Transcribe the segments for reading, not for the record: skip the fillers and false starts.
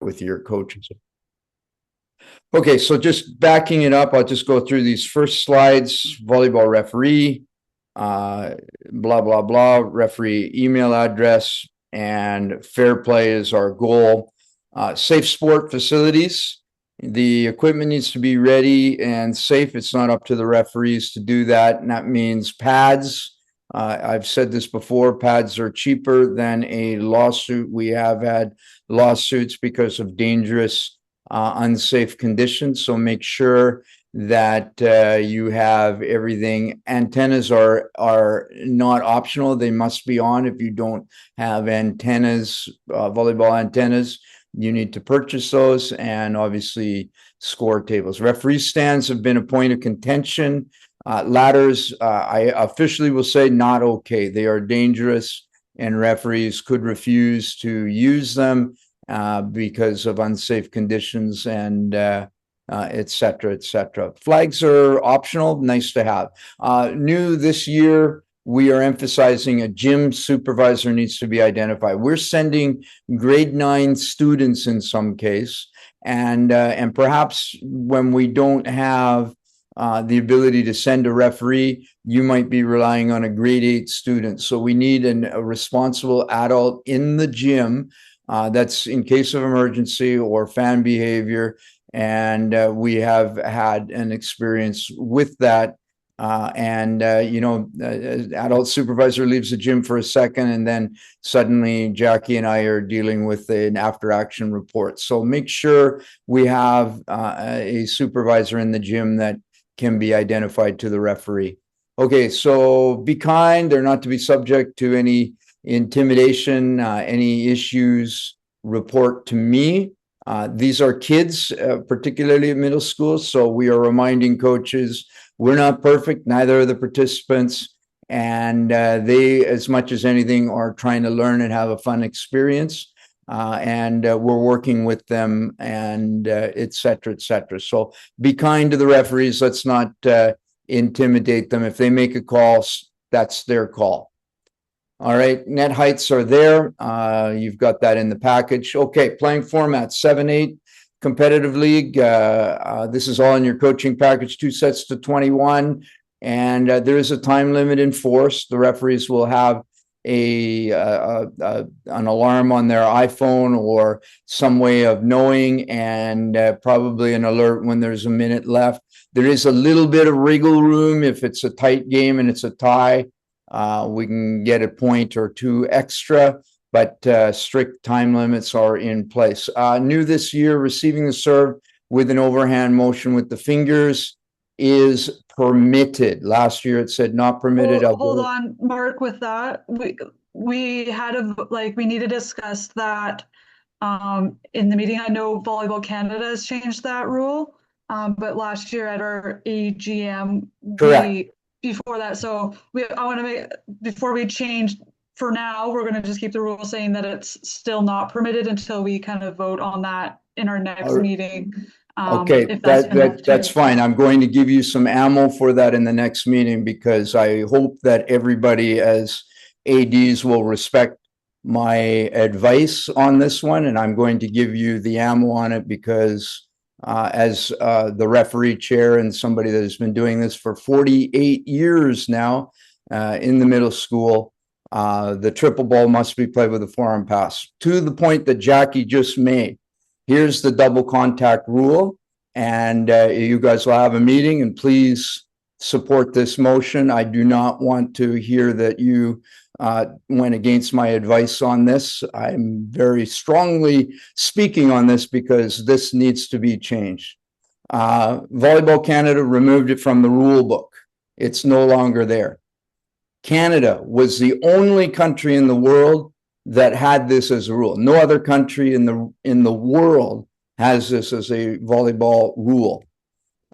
with your coaches. Okay, so just backing it up, I'll just go through these first slides. Volleyball referee, blah, blah, blah, referee email address, and fair play is our goal. Safe sport facilities. The equipment needs to be ready and safe. It's not up to the referees to do that. And that means pads. I've said this before, pads are cheaper than a lawsuit. We have had lawsuits because of dangerous, unsafe conditions. So make sure that you have everything. Antennas are not optional. They must be on. If you don't have antennas, volleyball antennas, you need to purchase those, and obviously score tables. Referee stands have been a point of contention. Ladders, I officially will say not okay. They are dangerous, and referees could refuse to use them because of unsafe conditions and et cetera, et cetera. Flags are optional, nice to have. New this year, we are emphasizing a gym supervisor needs to be identified. We're sending grade 9 students in some case, and perhaps when we don't have the ability to send a referee, you might be relying on a grade 8 student. So we need a responsible adult in the gym that's in case of emergency or fan behavior. And we have had an experience with that. Adult supervisor leaves the gym for a second, and then suddenly Jackie and I are dealing with an after action report. So make sure we have a supervisor in the gym that can be identified to the referee. Okay, so be kind. They're not to be subject to any intimidation, any issues, report to me. These are kids, particularly at middle school. So we are reminding coaches, we're not perfect, neither are the participants. And they, as much as anything, are trying to learn and have a fun experience. And we're working with them, and et cetera, et cetera. So be kind to the referees. Let's not intimidate them. If they make a call, that's their call. All right, net heights are there. You've got that in the package. Okay, playing format, 7-8, competitive league. This is all in your coaching package, 2 sets to 21. And there is a time limit enforced. The referees will have an alarm on their iPhone or some way of knowing, and probably an alert when there's a minute left. There is a little bit of wriggle room if it's a tight game and it's a tie. We can get a point or two extra, but strict time limits are in place. New this year, receiving the serve with an overhand motion with the fingers is permitted. Last year it said not permitted. Hold on, Mark, with that. We need to discuss that in the meeting. I know Volleyball Canada has changed that rule, but last year at our AGM, before that. So I want to make, before we change, for now, we're going to just keep the rule saying that it's still not permitted until we kind of vote on that in our next meeting. Okay, that's fine. I'm going to give you some ammo for that in the next meeting, because I hope that everybody as ADs will respect my advice on this one, and I'm going to give you the ammo on it because as the referee chair and somebody that has been doing this for 48 years now in the middle school, the triple ball must be played with a forearm pass. To the point that Jackie just made, here's the double contact rule, and you guys will have a meeting, and please support this motion. I do not want to hear that you went against my advice on this. I'm very strongly speaking on this because this needs to be changed. Volleyball Canada removed it from the rule book. It's no longer there. Canada was the only country in the world that had this as a rule. No other country in the world has this as a volleyball rule.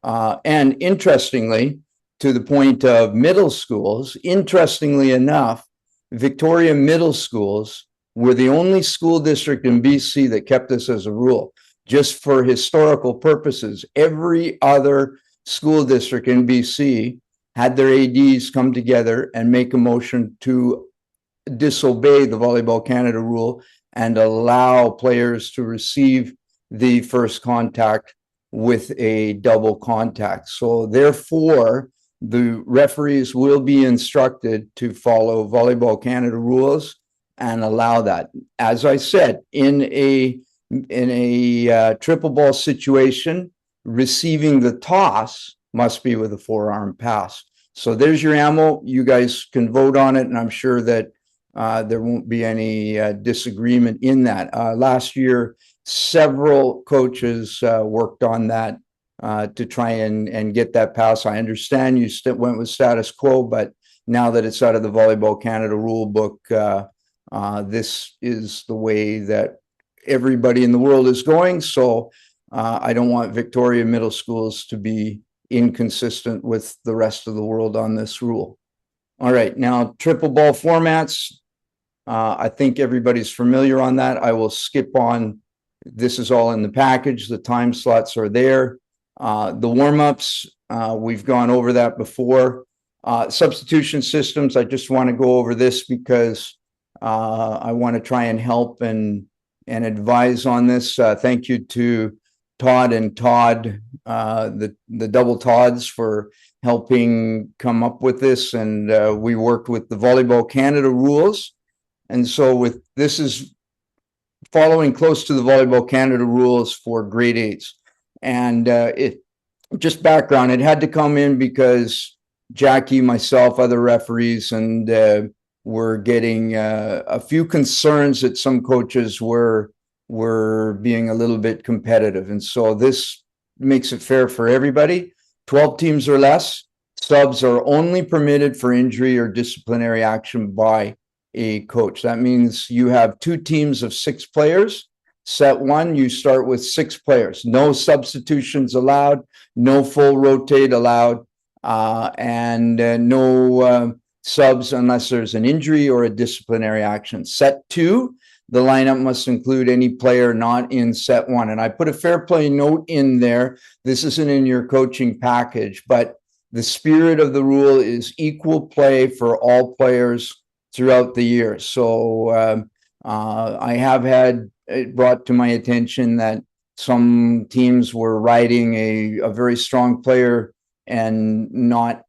And interestingly, to the point of middle schools, interestingly enough, Victoria middle schools were the only school district in BC that kept this as a rule. Just for historical purposes, every other school district in BC had their ADs come together and make a motion to disobey the Volleyball Canada rule and allow players to receive the first contact with a double contact. So therefore, the referees will be instructed to follow Volleyball Canada rules and allow that. As I said, in a triple ball situation, receiving the toss must be with a forearm pass. So there's your ammo. You guys can vote on it, and I'm sure that there won't be any disagreement in that. Last year, several coaches worked on that to try and get that pass. I understand you went with status quo, but now that it's out of the Volleyball Canada rule book, this is the way that everybody in the world is going. So I don't want Victoria middle schools to be inconsistent with the rest of the world on this rule. All right, now triple ball formats. I think everybody's familiar on that. I will skip on. This is all in the package. The time slots are there. The warm-ups, we've gone over that before. Substitution systems, I just want to go over this because I want to try and help and advise on this. Thank you to Todd and Todd, the double Todds, for helping come up with this. And we worked with the Volleyball Canada rules. And so this is following close to the Volleyball Canada rules for grade 8s. And just background, it had to come in because Jackie, myself, other referees, and were getting a few concerns that some coaches were being a little bit competitive. And so this makes it fair for everybody. 12 teams or less. Subs are only permitted for injury or disciplinary action by a coach. That means you have 2 teams of 6 players. Set 1, you start with 6 players. No substitutions allowed, no full rotate allowed, and no subs unless there's an injury or a disciplinary action. Set 2, the lineup must include any player not in set 1. And I put a fair play note in there. This isn't in your coaching package, but the spirit of the rule is equal play for all players throughout the year. So I have had it brought to my attention that some teams were riding a very strong player and not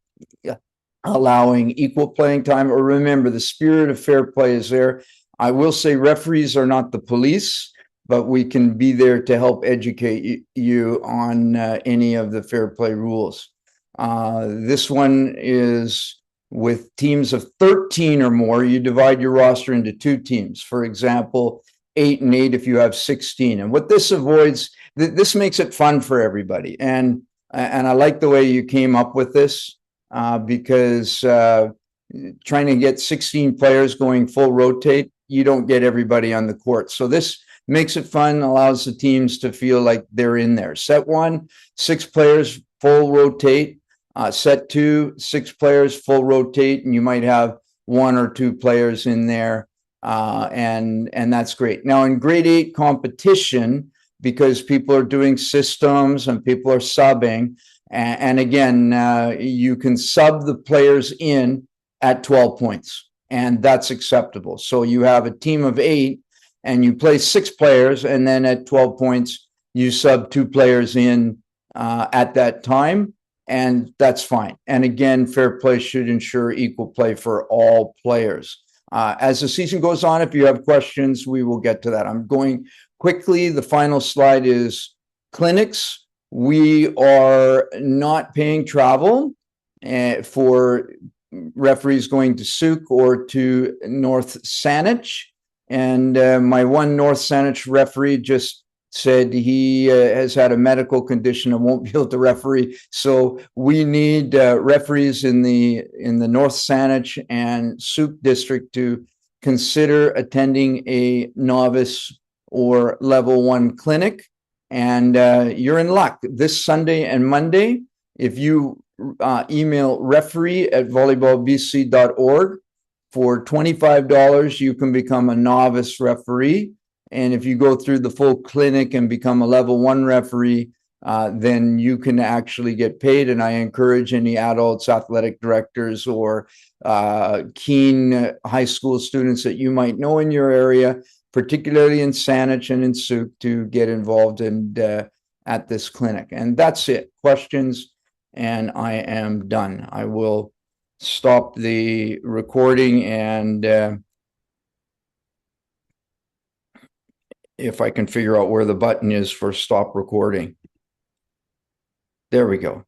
allowing equal playing time. Or remember, the spirit of fair play is there. I will say referees are not the police, but we can be there to help educate you on any of the fair play rules. This one is with teams of 13 or more. You divide your roster into 2 teams. For example, 8 and 8 if you have 16. And what this avoids, this makes it fun for everybody. And I like the way you came up with this because trying to get 16 players going full rotate, you don't get everybody on the court. So this makes it fun, allows the teams to feel like they're in there. Set 1, 6 players, full rotate. Set 2, 6 players, full rotate, and you might have 1 or 2 players in there, and that's great. Now in grade 8 competition, because people are doing systems and people are subbing, and again, you can sub the players in at 12 points, and that's acceptable. So you have a team of 8, and you play 6 players, and then at 12 points, you sub 2 players in at that time. And that's fine. And again, fair play should ensure equal play for all players. As the season goes on, if you have questions, we will get to that. I'm going quickly. The final slide is clinics. We are not paying travel for referees going to Sooke or to North Saanich. And my one North Saanich referee just said he has had a medical condition and won't be able to referee. So we need referees in the North Saanich and Sooke district to consider attending a novice or level 1 clinic. And you're in luck. This Sunday and Monday, if you email referee@volleyballbc.org, for $25, you can become a novice referee. And if you go through the full clinic and become a level 1 referee, then you can actually get paid. And I encourage any adults, athletic directors, or keen high school students that you might know in your area particularly in Saanich and in Souk, to get involved and at this clinic. And that's it. Questions, and I am done. I will stop the recording, and if I can figure out where the button is for stop recording. There we go.